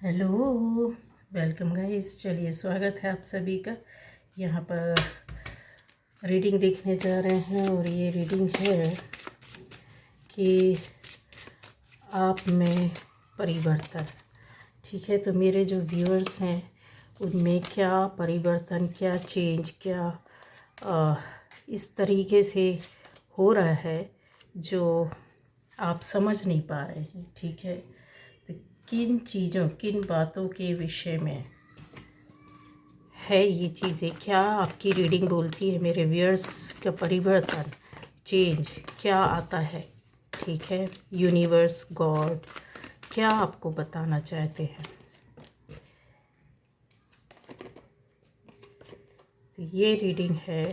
Hello, welcome guys. चलिए, स्वागत है आप सभी का। यहाँ पर रीडिंग देखने जा रहे हैं और ये रीडिंग है कि आप में परिवर्तन। ठीक है, तो मेरे जो व्यूअर्स हैं उनमें क्या परिवर्तन, क्या चेंज, क्या इस तरीके से हो रहा है जो आप समझ नहीं पा रहे हैं। ठीक है, तो किन चीज़ों, किन बातों के विषय में है ये चीज़ें, क्या आपकी रीडिंग बोलती है मेरे व्यूअर्स का परिवर्तन, चेंज क्या आता है। ठीक है, यूनिवर्स, गॉड क्या आपको बताना चाहते हैं। तो ये रीडिंग है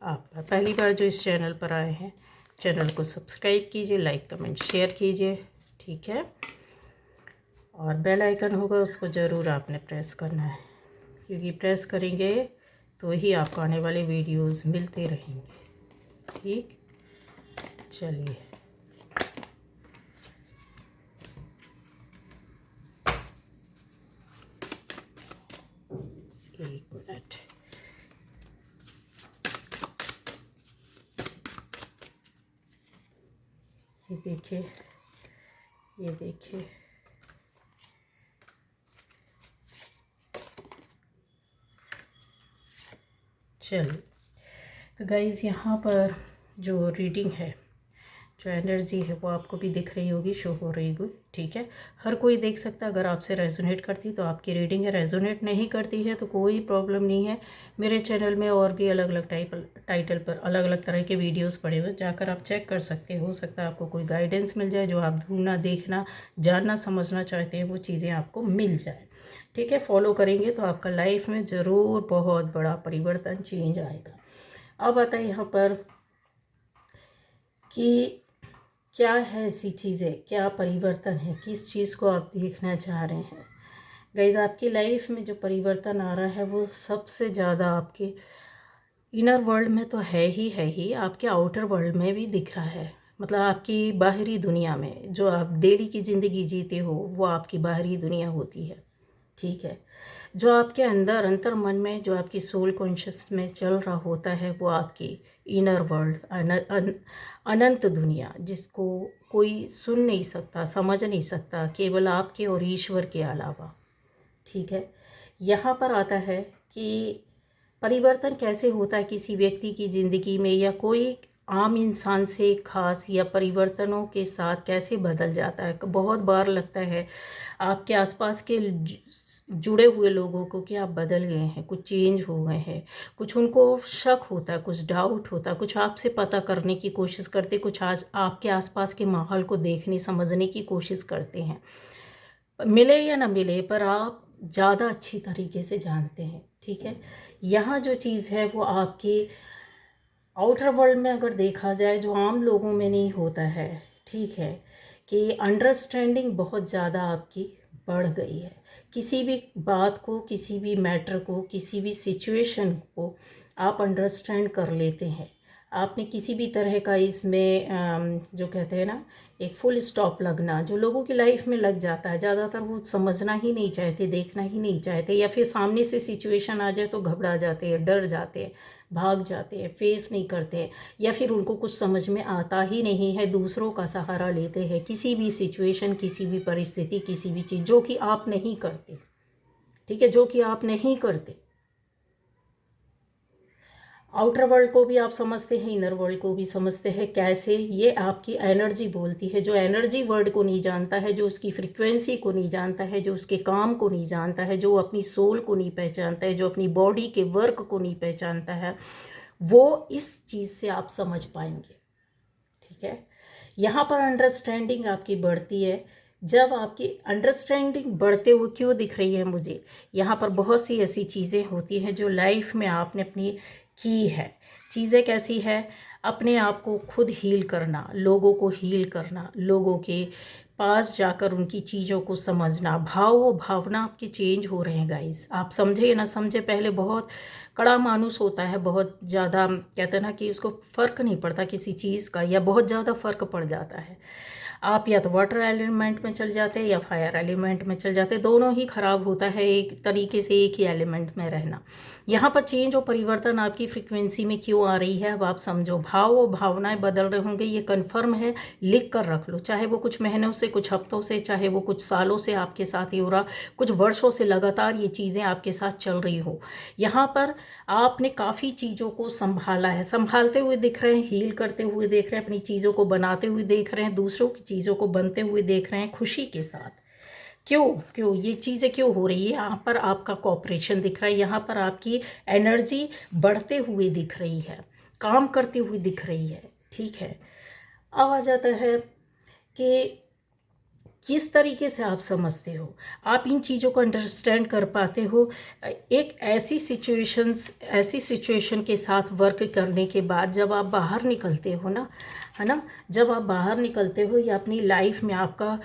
आपका। पहली बार जो इस चैनल पर आए हैं, चैनल को सब्सक्राइब कीजिए, लाइक कमेंट शेयर कीजिए। ठीक है, और बेल आइकन होगा उसको ज़रूर आपने प्रेस करना है, क्योंकि प्रेस करेंगे तो ही आपको आने वाले वीडियोस मिलते रहेंगे। ठीक, चलिए। एक मिनट। ये देखिए, ये देखिए, चलिए। तो गाइज़, यहाँ पर जो रीडिंग है, जो एनर्जी है वो आपको भी दिख रही होगी, शो हो रही होगी। ठीक है, हर कोई देख सकता है। अगर आपसे रेजोनेट करती तो आपकी रीडिंग है, रेजोनेट नहीं करती है तो कोई प्रॉब्लम नहीं है। मेरे चैनल में और भी अलग अलग टाइटल पर अलग अलग तरह के वीडियोस पड़े हुए, जाकर आप चेक कर सकते हो सकता है आपको कोई गाइडेंस मिल जाए, जो आप ढूंढना, देखना, जानना, समझना चाहते हैं वो चीज़ें आपको मिल जाए। ठीक है, फॉलो करेंगे तो आपका लाइफ में ज़रूर बहुत बड़ा परिवर्तन, चेंज आएगा। अब आता है यहाँ पर कि क्या है ऐसी चीज़ें, क्या परिवर्तन है, किस चीज़ को आप देखना चाह रहे हैं। गाइज, आपकी लाइफ में जो परिवर्तन आ रहा है वो सबसे ज़्यादा आपके इनर वर्ल्ड में तो है ही, आपके आउटर वर्ल्ड में भी दिख रहा है। मतलब आपकी बाहरी दुनिया में जो आप डेली की ज़िंदगी जीते हो वो आपकी बाहरी दुनिया होती है। ठीक है, जो आपके अंदर अंतर मन में, जो आपकी सोल कॉन्शियस में चल रहा होता है वो आपकी इनर वर्ल्ड, अनंत दुनिया, जिसको कोई सुन नहीं सकता, समझ नहीं सकता, केवल आपके और ईश्वर के अलावा। ठीक है, यहाँ पर आता है कि परिवर्तन कैसे होता है किसी व्यक्ति की ज़िंदगी में, या कोई आम इंसान से खास, या परिवर्तनों के साथ कैसे बदल जाता है। बहुत बार लगता है आपके आसपास के जुड़े हुए लोगों को कि आप बदल गए हैं, कुछ चेंज हो गए हैं, कुछ उनको शक होता है, कुछ डाउट होता है, कुछ आपसे पता करने की कोशिश करते, कुछ आज आपके आसपास के माहौल को देखने समझने की कोशिश करते हैं। मिले या ना मिले, पर आप ज़्यादा अच्छी तरीके से जानते हैं। ठीक है, यहाँ जो चीज़ है वो आपकी आउटर वर्ल्ड में अगर देखा जाए, जो आम लोगों में नहीं होता है। ठीक है, कि अंडरस्टैंडिंग बहुत ज़्यादा आपकी बढ़ गई है। किसी भी बात को, किसी भी मैटर को, किसी भी सिचुएशन को आप अंडरस्टैंड कर लेते हैं। आपने किसी भी तरह का इसमें जो कहते हैं ना, एक फुल स्टॉप लगना, जो लोगों की लाइफ में लग जाता है, ज़्यादातर वो समझना ही नहीं चाहते, देखना ही नहीं चाहते, या फिर सामने से सिचुएशन आ जाए तो घबरा जाते हैं, डर जाते हैं, भाग जाते हैं, फेस नहीं करते हैं, या फिर उनको कुछ समझ में आता ही नहीं है, दूसरों का सहारा लेते हैं किसी भी सिचुएशन, किसी भी परिस्थिति, किसी भी चीज़, जो कि आप नहीं करते। ठीक है, जो कि आप नहीं करते। आउटर वर्ल्ड को भी आप समझते हैं, इनर वर्ल्ड को भी समझते हैं। कैसे? ये आपकी एनर्जी बोलती है। जो एनर्जी वर्ड को नहीं जानता है, जो उसकी फ्रिक्वेंसी को नहीं जानता है, जो उसके काम को नहीं जानता है, जो अपनी सोल को नहीं पहचानता है, जो अपनी बॉडी के वर्क को नहीं पहचानता है, वो इस चीज़ से आप समझ पाएंगे। ठीक है, यहाँ पर अंडरस्टैंडिंग आपकी बढ़ती है। जब आपकी अंडरस्टैंडिंग बढ़ते हुए क्यों दिख रही है मुझे, यहाँ पर बहुत सी ऐसी चीज़ें होती हैं जो लाइफ में आपने अपनी की है। चीज़ें कैसी है? अपने आप को खुद हील करना, लोगों को हील करना, लोगों के पास जाकर उनकी चीज़ों को समझना, भाव भावना आपके चेंज हो रहे हैं गाइस। आप समझे या ना समझे, पहले बहुत कड़ा मानुस होता है, बहुत ज़्यादा कहते हैं ना कि उसको फ़र्क नहीं पड़ता किसी चीज़ का, या बहुत ज़्यादा फ़र्क पड़ जाता है। आप या तो वाटर एलिमेंट में चल जाते हैं या फायर एलिमेंट में चल जाते हैं, दोनों ही खराब होता है एक तरीके से एक ही एलिमेंट में रहना। यहाँ पर चेंज और परिवर्तन आपकी फ्रीक्वेंसी में क्यों आ रही है अब आप समझो। भाव और भावनाएं बदल रहे होंगे, ये कन्फर्म है, लिख कर रख लो। चाहे वो कुछ महीनों से, कुछ हफ्तों से, चाहे वो कुछ सालों से आपके साथ ही हो रहा, कुछ वर्षों से लगातार ये चीज़ें आपके साथ चल रही हो। यहाँ पर आपने काफ़ी चीज़ों को संभाला है, संभालते हुए दिख रहे हैं, हील करते हुए देख रहे हैं, अपनी चीज़ों को बनाते हुए देख रहे हैं, दूसरों की चीज़ों को बनते हुए देख रहे हैं खुशी के साथ। क्यों क्यों ये चीज़ें क्यों हो रही है? यहाँ पर आपका कॉपरेशन दिख रहा है, यहाँ पर आपकी एनर्जी बढ़ते हुए दिख रही है, काम करते हुए दिख रही है। ठीक है, अब आ जाता है कि किस तरीके से आप समझते हो, आप इन चीज़ों को अंडरस्टैंड कर पाते हो। एक ऐसी सिचुएशन के साथ वर्क करने के बाद जब आप बाहर निकलते हो ना, है ना, जब आप बाहर निकलते हो या अपनी लाइफ में आपका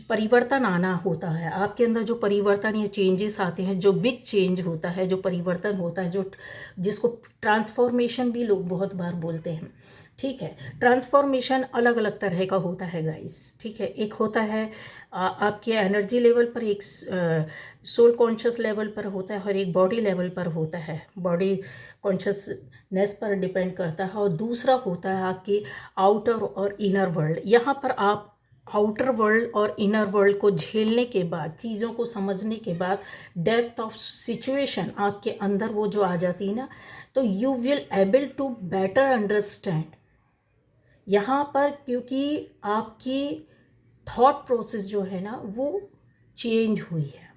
परिवर्तन आना होता है, आपके अंदर जो परिवर्तन या चेंजेस आते हैं, जो बिग चेंज होता है, जो परिवर्तन होता है, जो जिसको ट्रांसफॉर्मेशन भी लोग बहुत बार बोलते हैं। ठीक है, ट्रांसफॉर्मेशन अलग अलग तरह का होता है गाइस। ठीक है, एक होता है आपके एनर्जी लेवल पर, एक सोल कॉन्शियस लेवल पर होता है, और एक बॉडी लेवल पर होता है, बॉडी कॉन्शियसनेस पर डिपेंड करता है। और दूसरा होता है आपकी आउटर और इनर वर्ल्ड। यहाँ पर आप आउटर वर्ल्ड और इनर वर्ल्ड को झेलने के बाद, चीज़ों को समझने के बाद, डेप्थ ऑफ सिचुएशन आपके अंदर वो जो आ जाती है ना, तो you will able to better understand. यहाँ पर क्योंकि आपकी थॉट प्रोसेस जो है ना वो चेंज हुई है।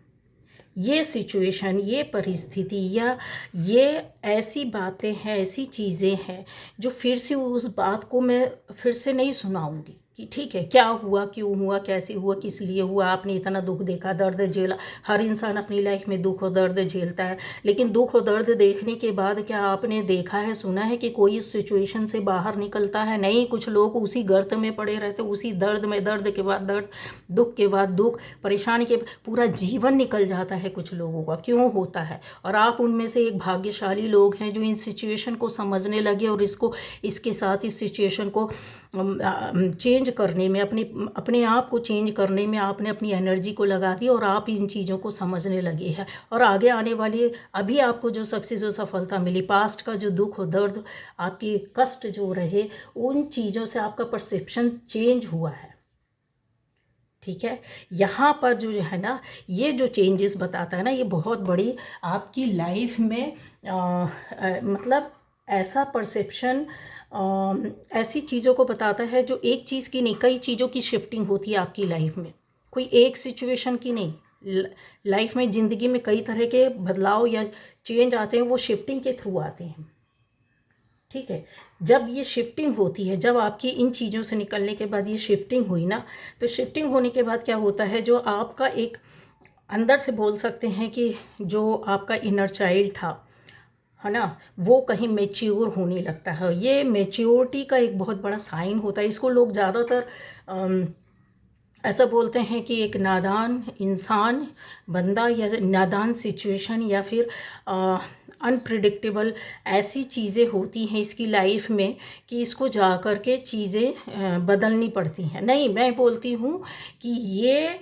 ये सिचुएशन, ये परिस्थिति या ये ऐसी बातें हैं, ऐसी चीज़ें हैं जो फिर से उस बात को मैं फिर से नहीं सुनाऊंगी कि ठीक है क्या हुआ, क्यों हुआ, कैसे हुआ, किस लिए हुआ, आपने इतना दुख देखा, दर्द झेला। हर इंसान अपनी लाइफ में दुख और दर्द झेलता है, लेकिन दुख और दर्द देखने के बाद क्या आपने देखा है, सुना है कि कोई इस सिचुएशन से बाहर निकलता है? नहीं, कुछ लोग उसी गर्त में पड़े रहते, उसी दर्द में, दर्द के बाद दर्द, दुख के बाद दुख, परेशानी के पूरा जीवन निकल जाता है कुछ लोगों का। क्यों होता है? और आप उनमें से एक भाग्यशाली लोग हैं जो इन सिचुएशन को समझने लगे और इसके साथ इस सिचुएशन को चेंज करने में, अपने आप को चेंज करने में आपने अपनी एनर्जी को लगा दी और आप इन चीज़ों को समझने लगे हैं। और आगे आने वाली अभी आपको जो सक्सेस और सफलता मिली, पास्ट का जो दुख और दर्द, आपके कष्ट जो रहे, उन चीज़ों से आपका परसेप्शन चेंज हुआ है। ठीक है, यहाँ पर जो है ना, ये जो चेंजेस बताता है ना, ये बहुत बड़ी आपकी लाइफ में मतलब ऐसा परसेप्शन, ऐसी चीज़ों को बताता है जो एक चीज़ की नहीं, कई चीज़ों की शिफ्टिंग होती है आपकी लाइफ में, कोई एक सिचुएशन की नहीं। लाइफ में, ज़िंदगी में कई तरह के बदलाव या चेंज आते हैं, वो शिफ्टिंग के थ्रू आते हैं। ठीक है, जब ये शिफ्टिंग होती है, जब आपकी इन चीज़ों से निकलने के बाद ये शिफ्टिंग हुई ना, तो शिफ्टिंग होने के बाद क्या होता है, जो आपका एक अंदर से बोल सकते हैं कि जो आपका इनर चाइल्ड था, है ना, वो कहीं मेच्योर होने लगता है। ये मेच्योरिटी का एक बहुत बड़ा साइन होता है। इसको लोग ज़्यादातर ऐसा बोलते हैं कि एक नादान इंसान, बंदा, या नादान सिचुएशन, या फिर अनप्रिडिक्टेबल ऐसी चीज़ें होती हैं इसकी लाइफ में कि इसको जा कर के चीज़ें बदलनी पड़ती हैं। नहीं, मैं बोलती हूँ कि ये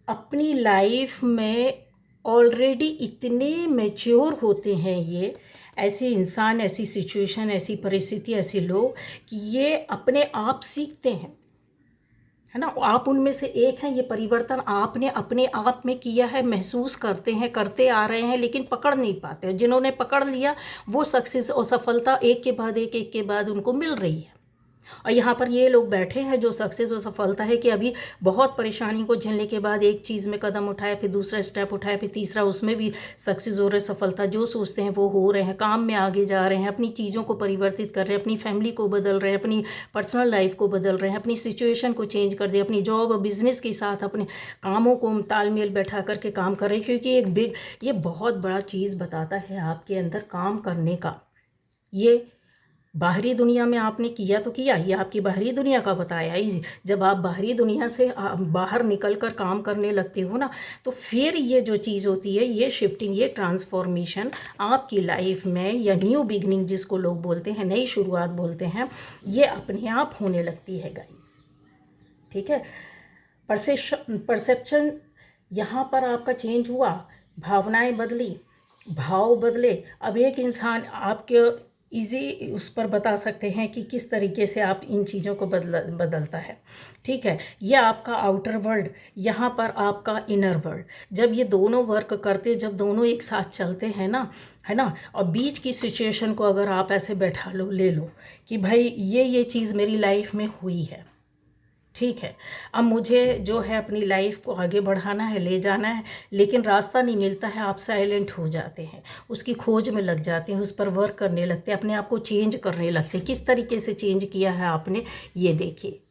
अपनी लाइफ में ऑलरेडी इतने मैच्योर होते हैं, ये ऐसे इंसान, ऐसी सिचुएशन, ऐसी परिस्थिति, ऐसे लोग, कि ये अपने आप सीखते हैं, है ना। आप उनमें से एक हैं। ये परिवर्तन आपने अपने आप में किया है, महसूस करते हैं, करते आ रहे हैं, लेकिन पकड़ नहीं पाते। जिन्होंने पकड़ लिया वो सक्सेस और सफलता एक के बाद एक के बाद उनको मिल रही है। और यहाँ पर ये लोग बैठे हैं जो सक्सेस और सफलता है कि अभी बहुत परेशानी को झेलने के बाद एक चीज़ में कदम उठाया, फिर दूसरा स्टेप उठाया, फिर तीसरा, उसमें भी सक्सेस हो रहा है, सफलता जो सोचते हैं वो हो रहे हैं, काम में आगे जा रहे हैं, अपनी चीज़ों को परिवर्तित कर रहे हैं, अपनी फैमिली को बदल रहे हैं, अपनी पर्सनल लाइफ को बदल रहे हैं, अपनी सिचुएशन को चेंज कर दिया, अपनी जॉब और बिजनेस के साथ अपने कामों को तालमेल बैठा करके काम कर रहे हैं। क्योंकि ये बहुत बड़ा चीज़ बताता है आपके अंदर काम करने का। ये बाहरी दुनिया में आपने किया तो किया, ये आपकी बाहरी दुनिया का बताया। जब आप बाहरी दुनिया से बाहर निकल कर काम करने लगते हो ना, तो फिर ये जो चीज़ होती है, ये शिफ्टिंग, ये ट्रांसफॉर्मेशन आपकी लाइफ में, या न्यू बिगनिंग जिसको लोग बोलते हैं, नई शुरुआत बोलते हैं, ये अपने आप होने लगती है गाइस। ठीक है। परसेप्शन यहाँ पर आपका चेंज हुआ, भावनाएं बदली, भाव बदले। अब एक इंसान आपके इजी उस पर बता सकते हैं कि किस तरीके से आप इन चीज़ों को बदलता है, ठीक है। ये आपका आउटर वर्ल्ड, यहाँ पर आपका इनर वर्ल्ड। जब ये दोनों वर्क करते, जब दोनों एक साथ चलते हैं ना, है ना, और बीच की सिचुएशन को अगर आप ऐसे बैठा लो, ले लो कि भाई ये चीज़ मेरी लाइफ में हुई है, ठीक है, अब मुझे जो है अपनी लाइफ को आगे बढ़ाना है, ले जाना है, लेकिन रास्ता नहीं मिलता है। आप साइलेंट हो जाते हैं, उसकी खोज में लग जाते हैं, उस पर वर्क करने लगते हैं, अपने आप को चेंज करने लगते हैं। किस तरीके से चेंज किया है आपने, ये देखिए।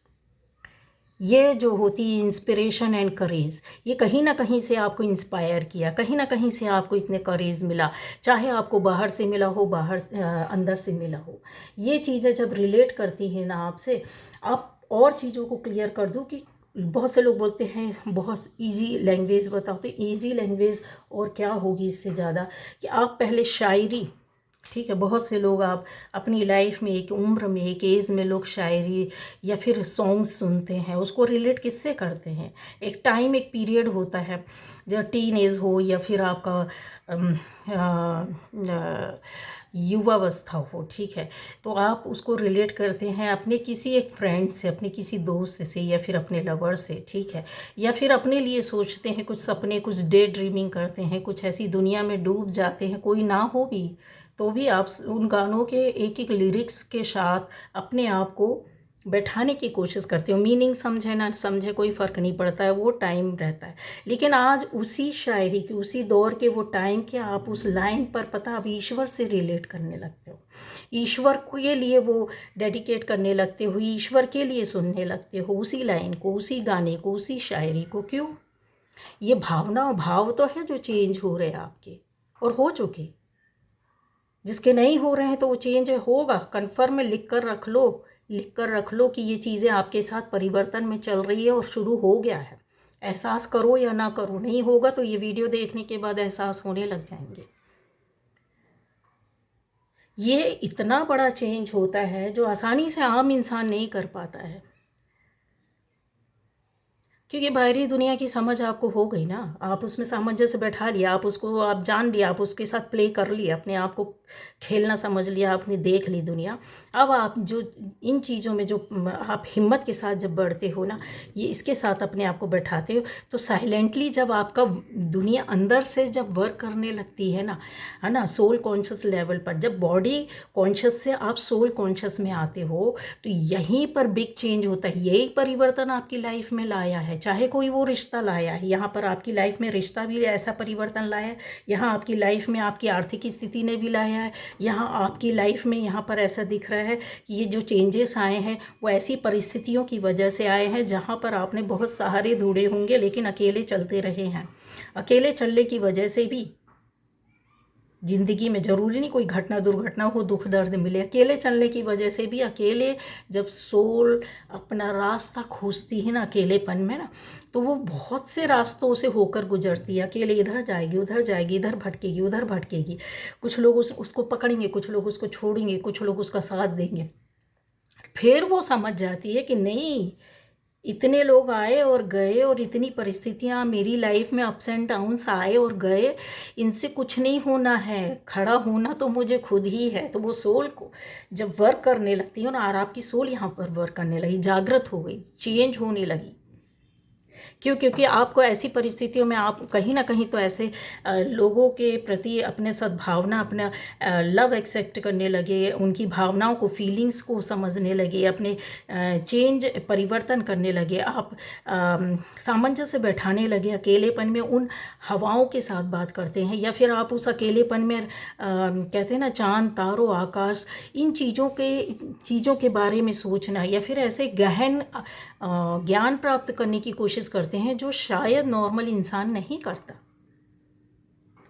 ये जो होती है इंस्पिरेशन एंड करेज, ये कहीं ना कहीं से आपको इंस्पायर किया, कहीं ना कहीं से आपको इतने करेज मिला, चाहे आपको बाहर से मिला हो, अंदर से मिला हो। ये चीज़ें जब रिलेट करती हैं ना आपसे, आप और चीज़ों को क्लियर कर दूँ कि बहुत से लोग बोलते हैं बहुत इजी लैंग्वेज बताओ, तो इजी लैंग्वेज और क्या होगी इससे ज़्यादा कि आप पहले शायरी, ठीक है, बहुत से लोग आप अपनी लाइफ में एक उम्र में, एक एज में लोग शायरी या फिर सॉन्ग्स सुनते हैं, उसको रिलेट किससे करते हैं? एक टाइम, एक पीरियड होता है, जब टीन एज हो या फिर आपका युवावस्था हो, ठीक है, तो आप उसको रिलेट करते हैं अपने किसी एक फ्रेंड से, अपने किसी दोस्त से, या फिर अपने लवर से, ठीक है, या फिर अपने लिए सोचते हैं कुछ सपने, कुछ डे ड्रीमिंग करते हैं, कुछ ऐसी दुनिया में डूब जाते हैं, कोई ना हो भी तो भी आप उन गानों के एक एक लिरिक्स के साथ अपने आप को बैठाने की कोशिश करते हो। मीनिंग समझे ना समझे कोई फ़र्क नहीं पड़ता है, वो टाइम रहता है। लेकिन आज उसी शायरी की, उसी दौर के वो टाइम के आप उस लाइन पर पता आप ईश्वर से रिलेट करने लगते हो, ईश्वर के लिए वो डेडिकेट करने लगते हो, ईश्वर के लिए सुनने लगते हो उसी लाइन को, उसी गाने को, उसी शायरी को। क्यों? ये भावना और भाव तो है जो चेंज हो रहे हैं आपके, और हो चुके। जिसके नहीं हो रहे हैं तो वो चेंज होगा, कन्फर्म में लिख कर रख लो, लिख कर रख लो कि ये चीज़ें आपके साथ परिवर्तन में चल रही है और शुरू हो गया है। एहसास करो या ना करो, नहीं होगा तो ये वीडियो देखने के बाद एहसास होने लग जाएंगे। ये इतना बड़ा चेंज होता है जो आसानी से आम इंसान नहीं कर पाता है, क्योंकि बाहरी दुनिया की समझ आपको हो गई ना, आप उसमें सामंजस्य बैठा लिया, आप उसको आप जान लिया, आप उसके साथ प्ले कर लिया, अपने आप को खेलना समझ लिया, आपने देख ली दुनिया। अब आप जो इन चीज़ों में जो आप हिम्मत के साथ जब बढ़ते हो ना, ये इसके साथ अपने आप को बैठाते हो, तो साइलेंटली जब आपका दुनिया अंदर से जब वर्क करने लगती है ना, है ना, सोल कॉन्शियस लेवल पर, जब बॉडी कॉन्शियस से आप सोल कॉन्शियस में आते हो, तो यहीं पर बिग चेंज होता है। यही परिवर्तन आपकी लाइफ में लाया है, चाहे कोई वो रिश्ता लाया है, यहाँ पर आपकी लाइफ में रिश्ता भी ऐसा परिवर्तन लाया है, यहाँ आपकी लाइफ में आपकी आर्थिक स्थिति ने भी लाया है, यहाँ आपकी लाइफ में यहाँ पर ऐसा दिख रहा है कि ये जो चेंजेस आए हैं वो ऐसी परिस्थितियों की वजह से आए हैं जहाँ पर आपने बहुत सहारे ढूंढे होंगे, लेकिन अकेले चलते रहे हैं। अकेले चलने की वजह से भी ज़िंदगी में ज़रूरी नहीं कोई घटना दुर्घटना हो, दुख दर्द मिले, अकेले चलने की वजह से भी, अकेले जब सोल अपना रास्ता खोजती है ना अकेलेपन में ना, तो वो बहुत से रास्तों से होकर गुजरती है। अकेले इधर जाएगी, उधर जाएगी, इधर भटकेगी, उधर भटकेगी। कुछ लोग उसको पकड़ेंगे, कुछ लोग उसको छोड़ेंगे, कुछ लोग उसका साथ देंगे। फिर वो समझ जाती है कि नहीं, इतने लोग आए और गए और इतनी परिस्थितियाँ मेरी लाइफ में अप्स एंड डाउन्स आए और गए, इनसे कुछ नहीं होना है, खड़ा होना तो मुझे खुद ही है। तो वो सोल को जब वर्क करने लगती है ना, और आपकी सोल यहाँ पर वर्क करने लगी, जागृत हो गई, चेंज होने लगी। क्यों? क्योंकि आपको ऐसी परिस्थितियों में आप कहीं ना कहीं तो ऐसे लोगों के प्रति अपने सद्भावना, अपना लव एक्सेप्ट करने लगे, उनकी भावनाओं को, फीलिंग्स को समझने लगे, अपने चेंज परिवर्तन करने लगे, आप सामंजस्य बैठाने लगे। अकेलेपन में उन हवाओं के साथ बात करते हैं, या फिर आप उस अकेलेपन में कहते हैं ना चांद, तारों, आकाश, इन चीज़ों के बारे में सोचना, या फिर ऐसे गहन ज्ञान प्राप्त करने की कोशिश करते हैं जो शायद नॉर्मल इंसान नहीं करता।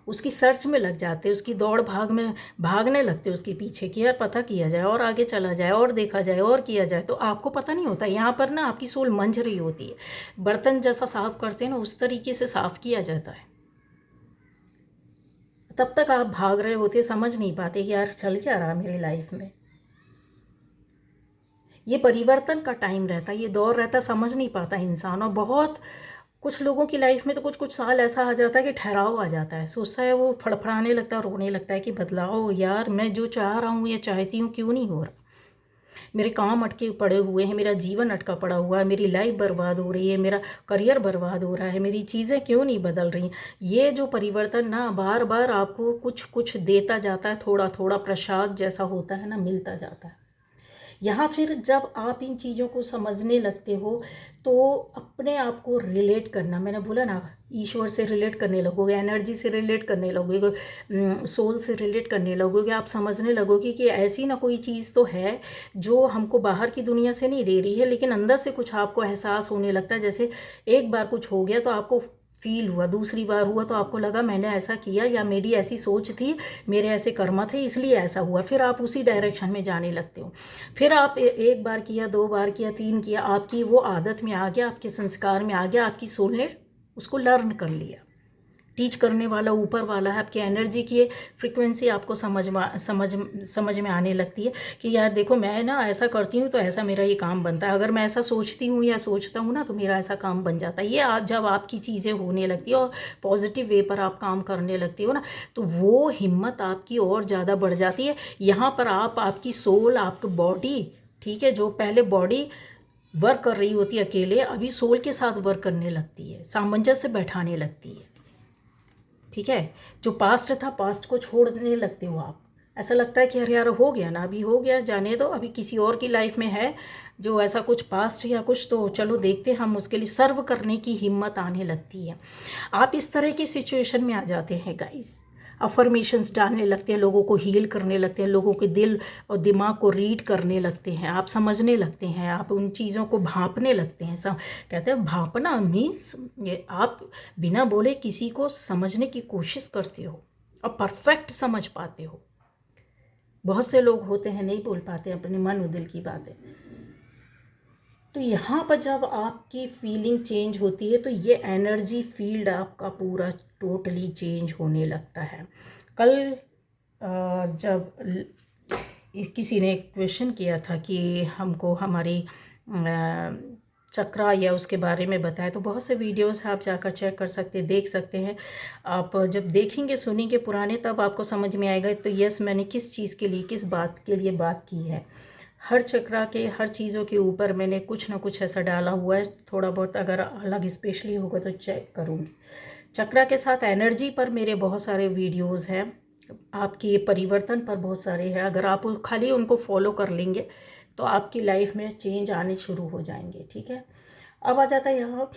उसकी सर्च में लग जाते, उसकी दौड़ भाग में भागने लगते उसके पीछे कि यार पता किया जाए और आगे चला जाए और देखा जाए और किया जाए, तो आपको पता नहीं होता। यहाँ पर ना आपकी सोल मंझ रही होती है, बर्तन जैसा साफ करते हैं ना उस तरीके से साफ किया जाता है। तब तक आप भाग रहे होते, समझ नहीं पाते कि यार चल क्या रहा मेरी लाइफ में। ये परिवर्तन का टाइम रहता है, ये दौर रहता, समझ नहीं पाता इंसान। और बहुत कुछ लोगों की लाइफ में तो कुछ कुछ साल ऐसा आ जाता है कि ठहराव आ जाता है, सोचता है वो, फड़फड़ाने लगता है, रोने लगता है कि बदलाव यार, मैं जो चाह रहा हूँ या चाहती हूँ क्यों नहीं हो रहा, मेरे काम अटके पड़े हुए हैं, मेरा जीवन अटका पड़ा हुआ है, मेरी लाइफ बर्बाद हो रही है, मेरा करियर बर्बाद हो रहा है, मेरी चीज़ें क्यों नहीं बदल रही। ये जो परिवर्तन ना बार बार आपको कुछ कुछ देता जाता है, थोड़ा थोड़ा प्रसाद जैसा होता है ना, मिलता जाता है। यहाँ फिर जब आप इन चीज़ों को समझने लगते हो तो अपने आप को रिलेट करना, मैंने बोला ना, ईश्वर से रिलेट करने लगोगे, एनर्जी से रिलेट करने लगोगे, सोल से रिलेट करने लगोगे। आप समझने लगोगे कि ऐसी ना कोई चीज़ तो है जो हमको बाहर की दुनिया से नहीं दे रही है, लेकिन अंदर से कुछ आपको एहसास होने लगता है। जैसे एक बार कुछ हो गया तो आपको फील हुआ, दूसरी बार हुआ तो आपको लगा मैंने ऐसा किया, या मेरी ऐसी सोच थी, मेरे ऐसे कर्म थे इसलिए ऐसा हुआ। फिर आप उसी डायरेक्शन में जाने लगते हो। फिर आप एक बार किया, 2 बार किया, 3 किया, आपकी वो आदत में आ गया, आपके संस्कार में आ गया, आपकी सोल ने उसको लर्न कर लिया। टीच करने वाला ऊपर वाला है, आपकी एनर्जी की फ्रिक्वेंसी आपको समझ में आने लगती है कि यार देखो, मैं ना ऐसा करती हूँ तो ऐसा मेरा ये काम बनता है, अगर मैं ऐसा सोचती हूँ या सोचता हूँ ना तो मेरा ऐसा काम बन जाता है। ये जब आपकी चीज़ें होने लगती है और पॉजिटिव वे पर आप काम करने लगती हो ना, तो वो हिम्मत आपकी और ज़्यादा बढ़ जाती है। यहाँ पर आपकी सोल, आपकी बॉडी, ठीक है, जो पहले बॉडी वर्क कर रही होती है अकेले, अभी सोल के साथ वर्क करने लगती है, सामंजस्य बैठाने लगती है। ठीक है, जो पास्ट था, पास्ट को छोड़ने लगते हो आप। ऐसा लगता है कि अरे यार हो गया ना, अभी हो गया, जाने दो, अभी किसी और की लाइफ में है जो ऐसा कुछ पास्ट या कुछ, तो चलो देखते हैं, हम उसके लिए सर्व करने की हिम्मत आने लगती है। आप इस तरह की सिचुएशन में आ जाते हैं गाइस, अफर्मेशंस डालने लगते हैं, लोगों को हील करने लगते हैं, लोगों के दिल और दिमाग को रीड करने लगते हैं, आप समझने लगते हैं, आप उन चीज़ों को भांपने लगते हैं। सब कहते हैं भांपना मीन्स ये आप बिना बोले किसी को समझने की कोशिश करते हो और परफेक्ट समझ पाते हो। बहुत से लोग होते हैं नहीं बोल पाते अपने मन और दिल की बातें। तो यहाँ पर जब आपकी फीलिंग चेंज होती है तो ये एनर्जी फील्ड आपका पूरा टोटली चेंज होने लगता है। कल जब किसी ने क्वेश्चन किया था कि हमको हमारी चक्रा या उसके बारे में बताएं, तो बहुत से वीडियोस आप जाकर चेक कर सकते हैं, देख सकते हैं। आप जब देखेंगे सुनेंगे पुराने, तब आपको समझ में आएगा तो यस, मैंने किस चीज़ के लिए, किस बात के लिए बात की है। हर चक्रा के, हर चीज़ों के ऊपर मैंने कुछ ना कुछ ऐसा डाला हुआ है। थोड़ा बहुत अगर अलग स्पेशली होगा तो चेक करूँगी। चक्रा के साथ एनर्जी पर मेरे बहुत सारे वीडियोस हैं, आपके परिवर्तन पर बहुत सारे हैं। अगर आप खाली उनको फॉलो कर लेंगे तो आपकी लाइफ में चेंज आने शुरू हो जाएंगे। ठीक है, अब आ जाता है यहाँ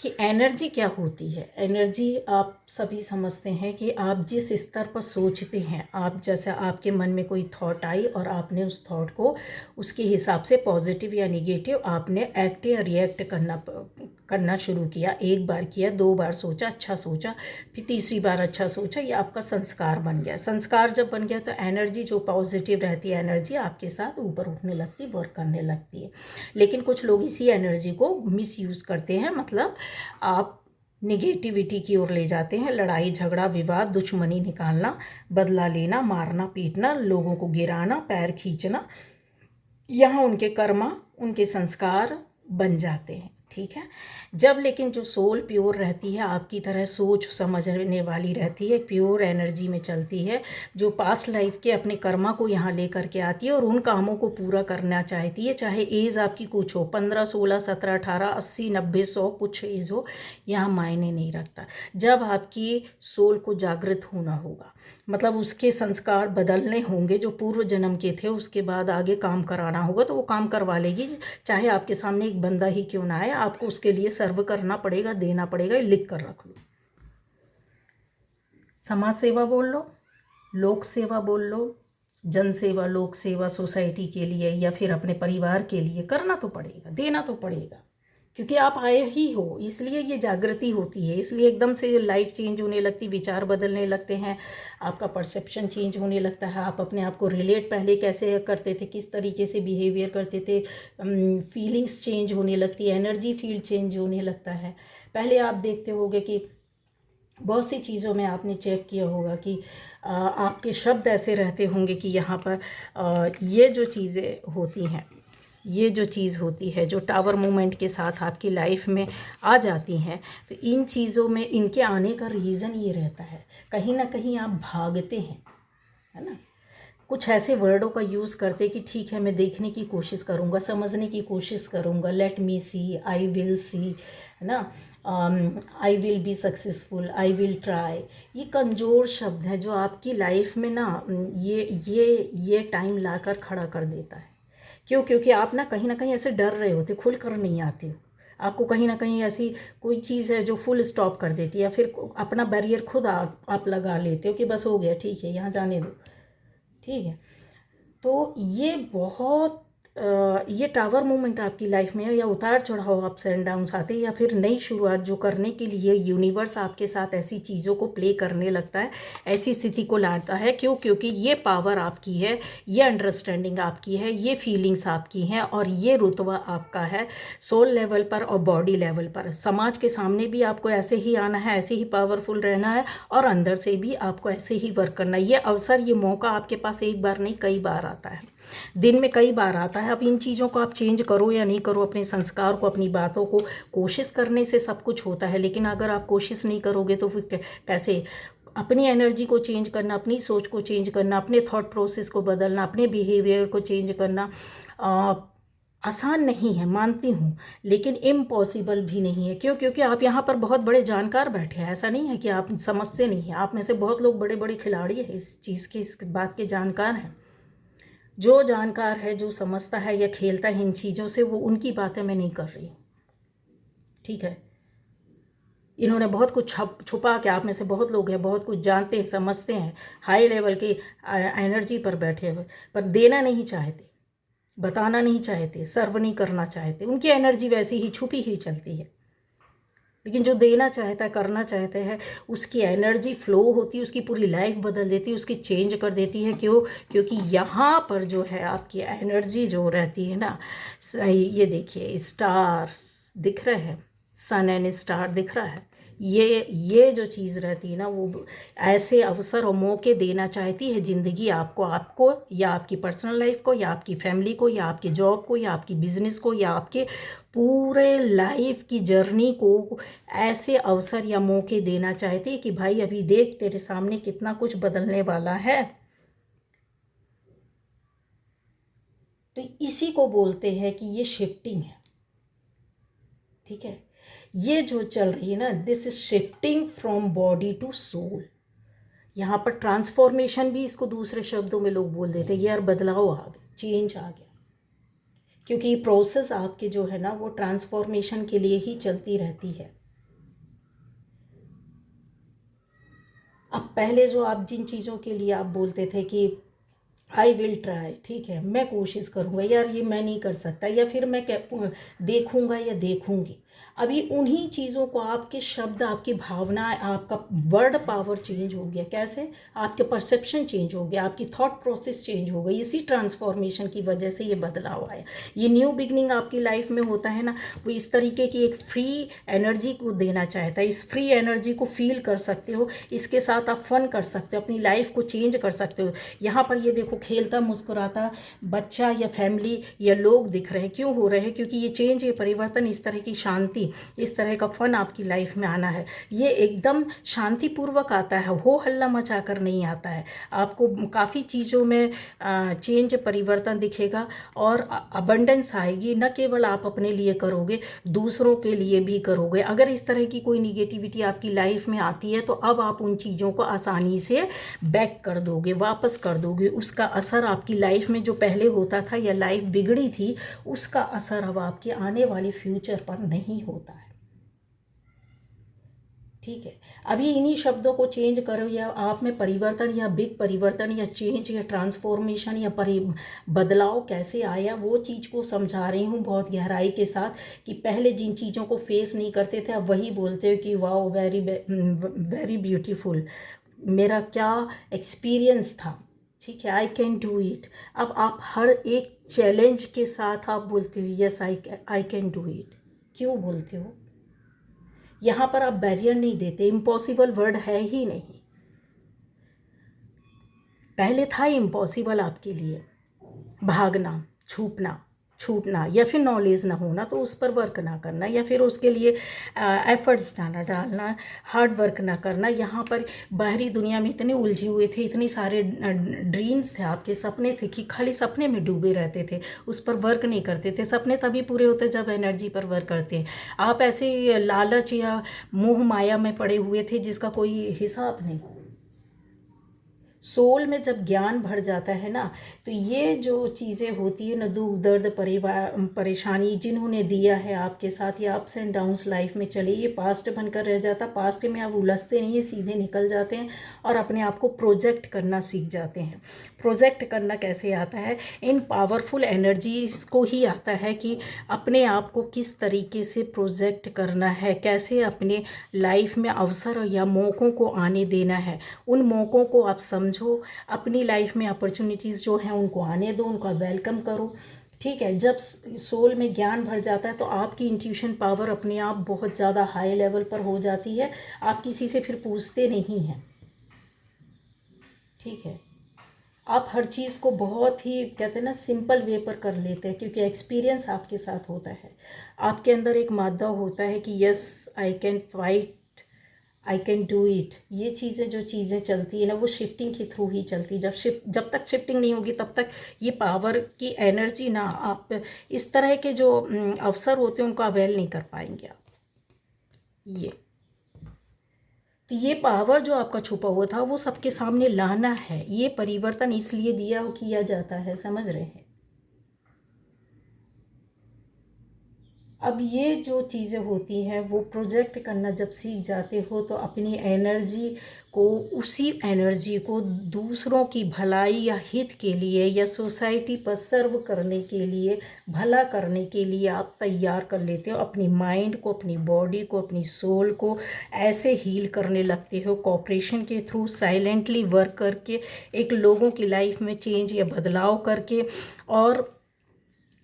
कि एनर्जी क्या होती है। एनर्जी आप सभी समझते हैं कि आप जिस स्तर पर सोचते हैं, आप जैसे आपके मन में कोई थॉट आई और आपने उस थॉट को उसके हिसाब से पॉजिटिव या निगेटिव आपने एक्ट या रिएक्ट करना शुरू किया। एक बार किया, 2 बार सोचा, अच्छा सोचा, फिर तीसरी बार अच्छा सोचा, ये आपका संस्कार बन गया। संस्कार जब बन गया तो एनर्जी जो पॉजिटिव रहती है, एनर्जी आपके साथ ऊपर उठने लगती, वर्क करने लगती है। लेकिन कुछ लोग इसी एनर्जी को मिसयूज़ करते हैं, मतलब आप निगेटिविटी की ओर ले जाते हैं। लड़ाई झगड़ा विवाद, दुश्मनी निकालना, बदला लेना, मारना पीटना, लोगों को गिराना, पैर खींचना, यहाँ उनके कर्मा, उनके संस्कार बन जाते हैं। ठीक है, जब लेकिन जो सोल प्योर रहती है, आपकी तरह सोच समझने वाली रहती है, प्योर एनर्जी में चलती है, जो पास्ट लाइफ के अपने कर्मा को यहाँ लेकर के आती है और उन कामों को पूरा करना चाहती है, चाहे एज आपकी कुछ हो, 15, 16, 17, 18, 80, 90, 100, कुछ एज हो, यहाँ मायने नहीं रखता। जब आपकी सोल को जागृत होना होगा, मतलब उसके संस्कार बदलने होंगे जो पूर्व जन्म के थे, उसके बाद आगे काम कराना होगा तो वो काम करवा लेगी, चाहे आपके सामने एक बंदा ही क्यों ना आए, आपको उसके लिए सर्व करना पड़ेगा, देना पड़ेगा। लिख कर रख लो, समाज सेवा बोल लो, लोक सेवा बोल लो, जन सेवा, लोक सेवा, सोसाइटी के लिए या फिर अपने परिवार के लिए करना तो पड़ेगा, देना तो पड़ेगा, क्योंकि आप आए ही हो, इसलिए ये जागृति होती है। इसलिए एकदम से लाइफ चेंज होने लगती, विचार बदलने लगते हैं, आपका परसेप्शन चेंज होने लगता है। आप अपने आप को रिलेट पहले कैसे करते थे, किस तरीके से बिहेवियर करते थे, फीलिंग्स चेंज होने लगती है, एनर्जी फील्ड चेंज होने लगता है। पहले आप देखते होगे कि बहुत सी चीज़ों में आपने चेक किया होगा कि आपके शब्द ऐसे रहते होंगे कि यहाँ पर ये जो चीज़ें होती हैं, ये जो चीज़ होती है जो टावर मूवमेंट के साथ आपकी लाइफ में आ जाती हैं, तो इन चीज़ों में इनके आने का रीज़न ये रहता है, कहीं ना कहीं आप भागते हैं, है ना। कुछ ऐसे वर्डों का यूज़ करते कि ठीक है, मैं देखने की कोशिश करूँगा, समझने की कोशिश करूँगा, let me C, I will see, है ना, I will be successful, I will try. ये कमज़ोर शब्द हैं जो आपकी लाइफ में ना ये टाइम लाकर खड़ा कर देता है। क्यों? क्योंकि आप ना कहीं ऐसे डर रहे होते, खुल कर नहीं आते हो। आपको कहीं ना कहीं ऐसी कोई चीज़ है जो फुल स्टॉप कर देती है, या फिर अपना बैरियर खुद आप लगा लेते हो कि बस हो गया, ठीक है, यहाँ जाने दो, ठीक है। तो ये बहुत ये टावर मूवमेंट आपकी लाइफ में है, या उतार चढ़ाव, अप्स एंड डाउन्स आते हैं, या फिर नई शुरुआत जो करने के लिए यूनिवर्स आपके साथ ऐसी चीज़ों को प्ले करने लगता है, ऐसी स्थिति को लाता है। क्यों? क्योंकि ये पावर आपकी है, ये अंडरस्टैंडिंग आपकी है, ये फीलिंग्स आपकी हैं, और ये रुतबा आपका है सोल लेवल पर और बॉडी लेवल पर। समाज के सामने भी आपको ऐसे ही आना है, ऐसे ही पावरफुल रहना है, और अंदर से भी आपको ऐसे ही वर्क करना है। ये अवसर, ये मौका आपके पास एक बार नहीं कई बार आता है, दिन में कई बार आता है। अब इन चीज़ों को आप चेंज करो या नहीं करो, अपने संस्कार को, अपनी बातों को, कोशिश करने से सब कुछ होता है, लेकिन अगर आप कोशिश नहीं करोगे तो फिर कैसे अपनी एनर्जी को चेंज करना, अपनी सोच को चेंज करना, अपने थॉट प्रोसेस को बदलना, अपने बिहेवियर को चेंज करना आसान नहीं है, मानती हूँ, लेकिन इम्पॉसिबल भी नहीं है। क्यों? क्योंकि आप यहाँ पर बहुत बड़े जानकार बैठे हैं, ऐसा नहीं है कि आप समझते नहीं हैं। आप में से बहुत लोग बड़े बड़े खिलाड़ी हैं, इस चीज़ के, इस बात के जानकार हैं। जो जानकार है, जो समझता है या खेलता है इन चीज़ों से, वो उनकी बातें मैं नहीं कर रही हूँ, ठीक है। इन्होंने बहुत कुछ छुपा के, आप में से बहुत लोग हैं, बहुत कुछ जानते हैं, समझते हैं, हाई लेवल की एनर्जी पर बैठे हुए, पर देना नहीं चाहते, बताना नहीं चाहते, सर्व नहीं करना चाहते। उनकी एनर्जी वैसी ही छुपी ही चलती है। लेकिन जो देना चाहता है, करना चाहते हैं, उसकी एनर्जी फ्लो होती है, उसकी पूरी लाइफ बदल देती है, उसकी चेंज कर देती है। क्यों? क्योंकि यहाँ पर जो है आपकी एनर्जी जो रहती है ना, ये देखिए स्टार्स दिख रहे हैं, सन एंड स्टार दिख रहा है, ये जो चीज़ रहती है ना, वो ऐसे अवसर और मौके देना चाहती है ज़िंदगी आपको या आपकी पर्सनल लाइफ को, या आपकी फैमिली को, या आपके जॉब को, या आपकी बिजनेस को, या आपके पूरे लाइफ की जर्नी को ऐसे अवसर या मौके देना चाहती है कि भाई अभी देख, तेरे सामने कितना कुछ बदलने वाला है। तो इसी को बोलते हैं कि ये शिफ्टिंग है, ठीक है। ये जो चल रही है ना, this is shifting from body to soul. यहाँ पर ट्रांसफॉर्मेशन भी इसको दूसरे शब्दों में लोग बोल देते हैं, यार बदलाव आ गया, चेंज आ गया। क्योंकि ये प्रोसेस आपके जो है ना, वो ट्रांसफॉर्मेशन के लिए ही चलती रहती है। अब पहले जो आप जिन चीज़ों के लिए आप बोलते थे कि आई विल ट्राई, ठीक है, मैं कोशिश करूँगा, यार ये मैं नहीं कर सकता, या फिर मैं देखूँगा या देखूँगी, अभी उन्हीं चीज़ों को आपके शब्द, आपकी भावनाएं, आपका वर्ड पावर चेंज हो गया। कैसे? आपके परसेप्शन चेंज हो गया, आपकी थॉट प्रोसेस चेंज हो गई। इसी ट्रांसफॉर्मेशन की वजह से ये बदलाव आया। ये न्यू बिगनिंग आपकी लाइफ में होता है ना, वो इस तरीके की एक फ्री एनर्जी को देना चाहता है। इस फ्री एनर्जी को फील कर सकते हो, इसके साथ आप फन कर सकते हो, अपनी लाइफ को चेंज कर सकते हो। यहाँ पर ये देखो, खेलता मुस्कुराता बच्चा या फैमिली या लोग दिख रहे हैं। क्यों हो रहे हैं? क्योंकि ये चेंज, ये परिवर्तन, इस तरह की शांति, इस तरह का फन आपकी लाइफ में आना है। ये एकदम शांतिपूर्वक आता है, हो हल्ला मचा कर नहीं आता है। आपको काफ़ी चीज़ों में चेंज, परिवर्तन दिखेगा, और अबंडेंस आएगी। न केवल आप अपने लिए करोगे, दूसरों के लिए भी करोगे। अगर इस तरह की कोई निगेटिविटी आपकी लाइफ में आती है, तो अब आप उन चीज़ों को आसानी से बैक कर दोगे, वापस कर दोगे। उसका असर आपकी लाइफ में जो पहले होता था, या लाइफ बिगड़ी थी, उसका असर अब आपके आने वाले फ्यूचर पर नहीं होता है, ठीक है। अभी इन्हीं शब्दों को चेंज करो, या आप में परिवर्तन, या बिग परिवर्तन, या चेंज, या ट्रांसफॉर्मेशन, या बदलाव कैसे आया, वो चीज़ को समझा रही हूँ बहुत गहराई के साथ। कि पहले जिन चीज़ों को फेस नहीं करते थे, अब वही बोलते हो कि वाओ, वेरी वेरी ब्यूटीफुल, मेरा क्या एक्सपीरियंस था, ठीक है, आई कैन डू इट। अब आप हर एक चैलेंज के साथ आप बोलते हो yes I can do it. क्यों बोलते हो? यहाँ पर आप बैरियर नहीं देते, इम्पॉसिबल वर्ड है ही नहीं। पहले था इम्पॉसिबल आपके लिए, भागना, छूटना या फिर नॉलेज ना होना, तो उस पर वर्क ना करना या फिर उसके लिए एफर्ट्स ना डालना, हार्ड वर्क ना करना। यहाँ पर बाहरी दुनिया में इतने उलझे हुए थे, इतने सारे ड्रीम्स थे, आपके सपने थे कि खाली सपने में डूबे रहते थे, उस पर वर्क नहीं करते थे। सपने तभी पूरे होते जब एनर्जी पर वर्क करते हैं। आप ऐसे लालच या मोह माया में पड़े हुए थे जिसका कोई हिसाब नहीं। सोल में जब ज्ञान भर जाता है ना, तो ये जो चीज़ें होती है ना, दुख दर्द परेशानी जिन्होंने दिया है आपके साथ, ये अप्स एंड डाउन्स लाइफ में चले, ये पास्ट बनकर रह जाता। पास्ट में आप उलझते नहीं है, सीधे निकल जाते हैं और अपने आप को प्रोजेक्ट करना सीख जाते हैं। प्रोजेक्ट करना कैसे आता है? इन पावरफुल एनर्जीज को ही आता है कि अपने आप को किस तरीके से प्रोजेक्ट करना है, कैसे अपने लाइफ में अवसर या मौक़ों को आने देना है। उन मौक़ों को आप समझो, अपनी लाइफ में अपॉर्चुनिटीज़ जो हैं उनको आने दो, उनका वेलकम करो। ठीक है, जब सोल में ज्ञान भर जाता है तो आपकी इंट्यूशन पावर अपने आप बहुत ज़्यादा हाई लेवल पर हो जाती है। आप किसी से फिर पूछते नहीं हैं। ठीक है, आप हर चीज़ को बहुत ही कहते हैं ना सिंपल वे पर कर लेते हैं, क्योंकि एक्सपीरियंस आपके साथ होता है। आपके अंदर एक मादा होता है कि yes I can fight, I can do it. ये चीज़ें जो चीज़ें चलती है ना, वो शिफ्टिंग के थ्रू ही चलती। जब तक शिफ्टिंग नहीं होगी तब तक ये पावर की एनर्जी ना, आप इस तरह के जो अवसर होते हैं उनको अवेल नहीं कर पाएंगे आप। तो ये पावर जो आपका छुपा हुआ था वो सबके सामने लाना है। ये परिवर्तन इसलिए किया जाता है, समझ रहे हैं? अब ये जो चीज़ें होती हैं वो प्रोजेक्ट करना जब सीख जाते हो तो अपनी एनर्जी को, उसी एनर्जी को दूसरों की भलाई या हित के लिए या सोसाइटी पर सर्व करने के लिए, भला करने के लिए आप तैयार कर लेते हो। अपनी माइंड को, अपनी बॉडी को, अपनी सोल को ऐसे हील करने लगते हो, कोऑपरेशन के थ्रू, साइलेंटली वर्क करके, एक लोगों की लाइफ में चेंज या बदलाव करके और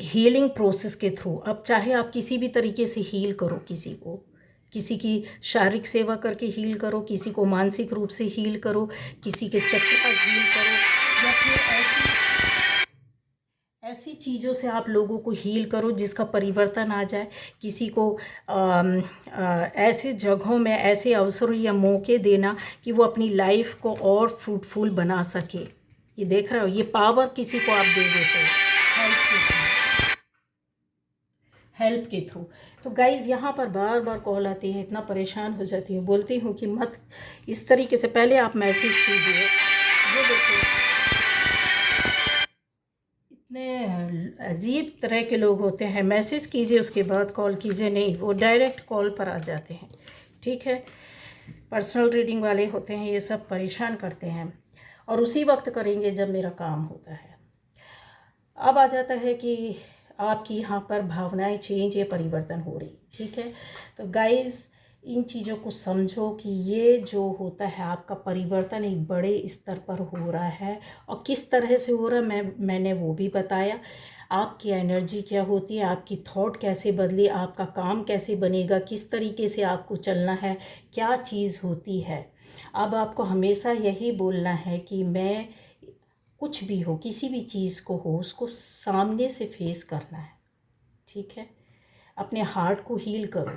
हीलिंग प्रोसेस के थ्रू। अब चाहे आप किसी भी तरीके से हील करो, किसी की शारीरिक सेवा करके हील करो, किसी को मानसिक रूप से हील करो, किसी के चक्र हील करो, या फिर ऐसी चीज़ों से आप लोगों को हील करो जिसका परिवर्तन आ जाए। किसी को ऐसे जगहों में ऐसे अवसरों या मौके देना कि वो अपनी लाइफ को और फ्रूटफुल बना सके। ये देख रहे हो, ये पावर किसी को आप दे देते हो हेल्प के थ्रू। तो गाइज़ यहाँ पर बार बार कॉल आती है, इतना परेशान हो जाती हूँ, बोलती हूँ कि मत इस तरीके से, पहले आप मैसेज कीजिए। ये देखो, इतने अजीब तरह के लोग होते हैं, मैसेज कीजिए उसके बाद कॉल कीजिए, नहीं, वो डायरेक्ट कॉल पर आ जाते हैं। ठीक है, पर्सनल रीडिंग वाले होते हैं, ये सब परेशान करते हैं और उसी वक्त करेंगे जब मेरा काम होता है। अब आ जाता है कि आपकी यहाँ पर भावनाएं चेंज या परिवर्तन हो रही। ठीक है, तो गाइज़ इन चीज़ों को समझो कि ये जो होता है आपका परिवर्तन एक बड़े स्तर पर हो रहा है, और किस तरह से हो रहा है मैंने वो भी बताया। आपकी एनर्जी क्या होती है, आपकी थॉट कैसे बदली, आपका काम कैसे बनेगा, किस तरीके से आपको चलना है, क्या चीज़ होती है। अब आपको हमेशा यही बोलना है कि मैं, कुछ भी हो, किसी भी चीज़ को हो, उसको सामने से फेस करना है। ठीक है, अपने हार्ट को हील करो,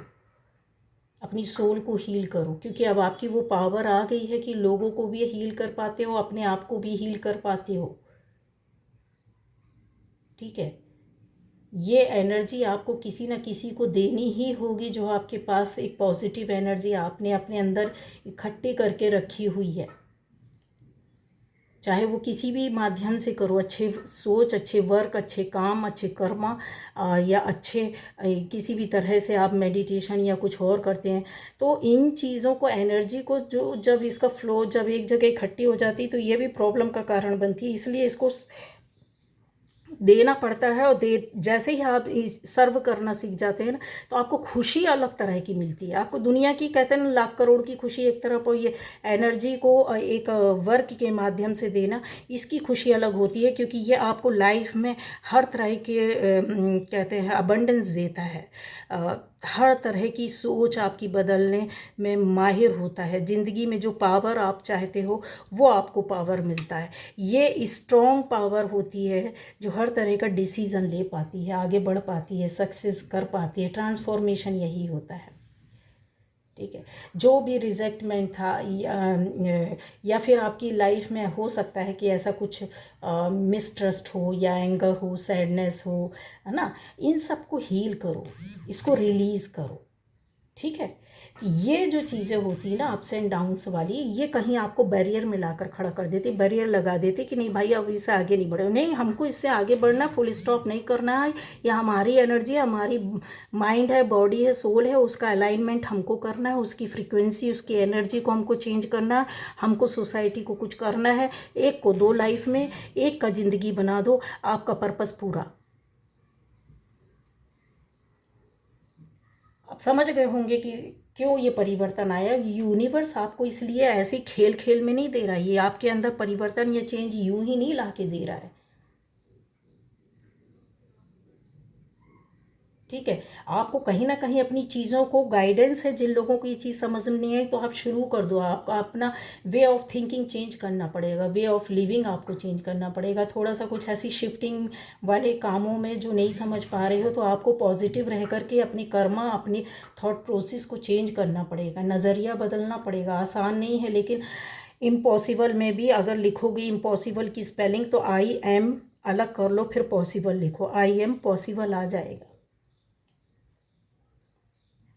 अपनी सोल को हील करो, क्योंकि अब आपकी वो पावर आ गई है कि लोगों को भी हील कर पाते हो, अपने आप को भी हील कर पाते हो। ठीक है, ये एनर्जी आपको किसी न किसी को देनी ही होगी, जो आपके पास एक पॉजिटिव एनर्जी आपने अपने अंदर इकट्ठी करके रखी हुई है। चाहे वो किसी भी माध्यम से करो, अच्छे सोच, अच्छे वर्क, अच्छे काम, अच्छे कर्म, या अच्छे किसी भी तरह से आप मेडिटेशन या कुछ और करते हैं, तो इन चीज़ों को, एनर्जी को, जो जब इसका फ्लो जब एक जगह इकट्ठी हो जाती है तो ये भी प्रॉब्लम का कारण बनती है। इसलिए इसको देना पड़ता है, और जैसे ही आप सर्व करना सीख जाते हैं ना, तो आपको खुशी अलग तरह की मिलती है। आपको दुनिया की, कहते हैं ना, लाख करोड़ की खुशी एक तरफ, और ये एनर्जी को एक वर्क के माध्यम से देना, इसकी खुशी अलग होती है, क्योंकि ये आपको लाइफ में हर तरह के कहते हैं अबंडेंस देता है। हर तरह की सोच आपकी बदलने में माहिर होता है। ज़िंदगी में जो पावर आप चाहते हो वो आपको पावर मिलता है। ये स्ट्रॉन्ग पावर होती है जो हर तरह का डिसीज़न ले पाती है, आगे बढ़ पाती है, सक्सेस कर पाती है। ट्रांसफॉर्मेशन यही होता है। ठीक है, जो भी रिजेक्टमेंट था या फिर आपकी लाइफ में हो सकता है कि ऐसा कुछ मिसट्रस्ट हो या एंगर हो, सैडनेस हो, है ना, इन सब को हील करो, इसको रिलीज़ करो। ठीक है, ये जो चीज़ें होती है ना अप्स एंड डाउन्स वाली, ये कहीं आपको बैरियर में लाकर खड़ा कर देती, बैरियर लगा देती कि नहीं भाई अब इससे आगे नहीं बढ़े। नहीं, हमको इससे आगे बढ़ना, फुल स्टॉप नहीं करना है। या हमारी एनर्जी, हमारी माइंड है, बॉडी है, सोल है, उसका अलाइनमेंट हमको करना है, उसकी फ्रीक्वेंसी, उसकी एनर्जी को हमको चेंज करना है। हमको सोसाइटी को कुछ करना है। एक को दो लाइफ में, एक का ज़िंदगी बना दो, आपका पर्पस पूरा। आप समझ गए होंगे कि क्यों ये परिवर्तन आया। यूनिवर्स आपको इसलिए ऐसे खेल खेल में नहीं दे रहा है, ये आपके अंदर परिवर्तन या चेंज यूं ही नहीं ला के दे रहा है। ठीक है, आपको कहीं ना कहीं अपनी चीज़ों को गाइडेंस है। जिन लोगों को ये चीज़ समझ में नहीं आई तो आप शुरू कर दो। आपको अपना वे ऑफ थिंकिंग चेंज करना पड़ेगा, वे ऑफ लिविंग आपको चेंज करना पड़ेगा। थोड़ा सा कुछ ऐसी शिफ्टिंग वाले कामों में जो नहीं समझ पा रहे हो तो आपको पॉजिटिव रह करके अपनी कर्मा, अपनी थॉट प्रोसेस को चेंज करना पड़ेगा, नज़रिया बदलना पड़ेगा। आसान नहीं है, लेकिन इम्पॉसिबल में भी अगर लिखोगे इम्पॉसिबल की स्पेलिंग तो आई एम अलग कर लो, फिर पॉसिबल लिखो, आई एम पॉसिबल आ जाएगा।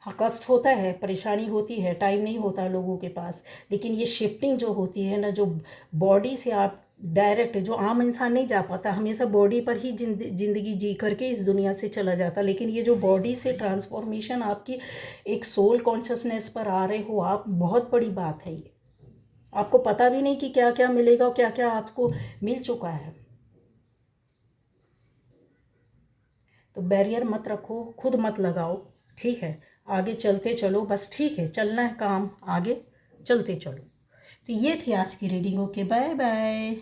हाँ, कष्ट होता है, परेशानी होती है, टाइम नहीं होता लोगों के पास, लेकिन ये शिफ्टिंग जो होती है ना, जो बॉडी से आप डायरेक्ट, जो आम इंसान नहीं जा पाता, हमेशा बॉडी पर ही जिंदगी जी करके इस दुनिया से चला जाता, लेकिन ये जो बॉडी से ट्रांसफॉर्मेशन आपकी एक सोल कॉन्शसनेस पर आ रहे हो आप, बहुत बड़ी बात है ये। आपको पता भी नहीं कि क्या क्या मिलेगा और क्या क्या आपको मिल चुका है। तो बैरियर मत रखो, खुद मत लगाओ। ठीक है, आगे चलते चलो बस। ठीक है, चलना है काम आगे, चलते चलो। तो ये थी आज की रीडिंग। Okay, bye bye.